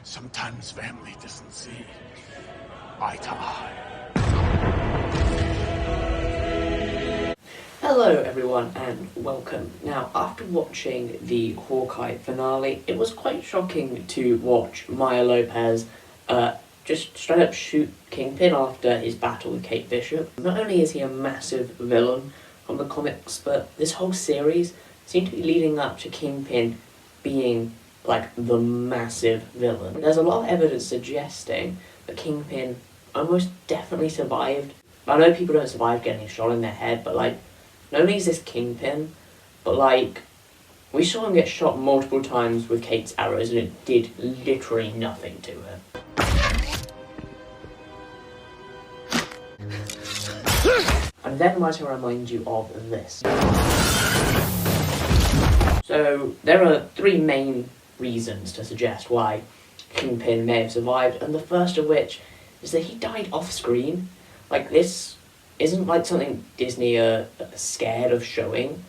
Sometimes family doesn't see eye to eye. Hello everyone and welcome. Now, after watching the Hawkeye finale, it was quite shocking to watch Maya Lopez just straight up shoot Kingpin after his battle with Kate Bishop. Not only is he a massive villain from the comics, but this whole series seemed to be leading up to Kingpin being like the massive villain. There's a lot of evidence suggesting that Kingpin almost definitely survived. I know people don't survive getting shot in their head, but like, not only is this Kingpin, but like, we saw him get shot multiple times with Kate's arrows and it did literally nothing to him. And then might I remind you of this. So, there are three main reasons to suggest why Kingpin may have survived, and the first of which is that he died off screen. Like, this isn't like something Disney are scared of showing,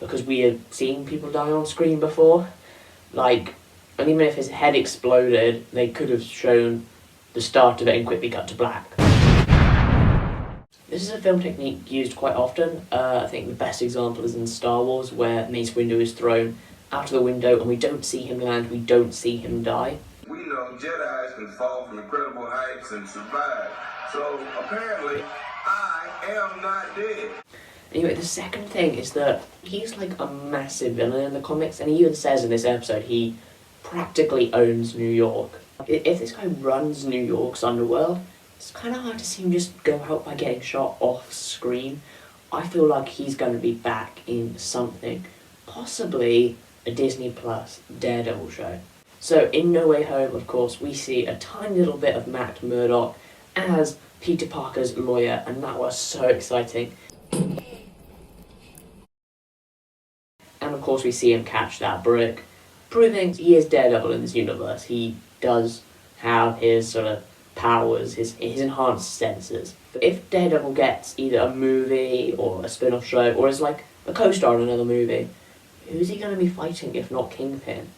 because we have seen people die on screen before. Like, and even if his head exploded, they could have shown the start of it and quickly cut to black. This is a film technique used quite often. I think the best example is in Star Wars, where Mace Windu is thrown out of the window and we don't see him land, we don't see him die. We know Jedis can fall from incredible heights and survive, so apparently I am not dead. Anyway, the second thing is that he's like a massive villain in the comics, and he even says in this episode he practically owns New York. If this guy runs New York's underworld, it's kind of hard to see him just go out by getting shot off screen. I feel like he's going to be back in something, possibly a Disney Plus Daredevil show. So in No Way Home, of course, we see a tiny little bit of Matt Murdock as Peter Parker's lawyer, and that was so exciting. And of course we see him catch that brick, proving he is Daredevil in this universe. He does have his sort of powers, his enhanced senses. If Daredevil gets either a movie or a spin-off show, or is like a co-star in another movie, who's he going to be fighting if not Kingpin?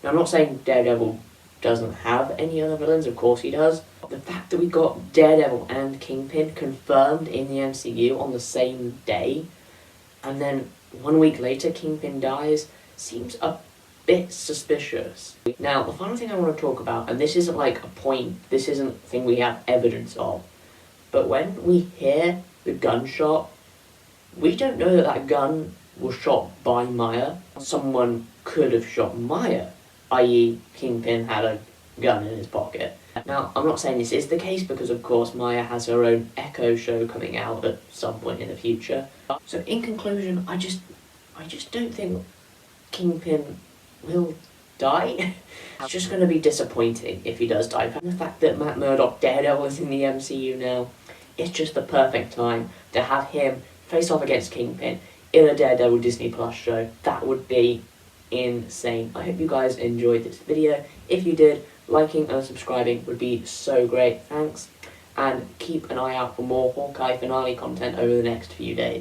Now, I'm not saying Daredevil doesn't have any other villains, of course he does. The fact that we got Daredevil and Kingpin confirmed in the MCU on the same day, and then 1 week later Kingpin dies, seems a bit suspicious. Now, the final thing I want to talk about, and this isn't like a point, this isn't a thing we have evidence of, but when we hear the gunshot, we don't know that that gun was shot by Maya. Someone could have shot Maya, i.e. Kingpin had a gun in his pocket. Now, I'm not saying this is the case, because of course Maya has her own Echo show coming out at some point in the future. So in conclusion, I just don't think Kingpin will die. It's just going to be disappointing if he does die. And the fact that Matt Murdock Daredevil is in the MCU now, it's just the perfect time to have him face off against Kingpin in a Daredevil Disney Plus show. That would be insane. I hope you guys enjoyed this video. If you did, liking and subscribing would be so great. Thanks, and keep an eye out for more Hawkeye finale content over the next few days.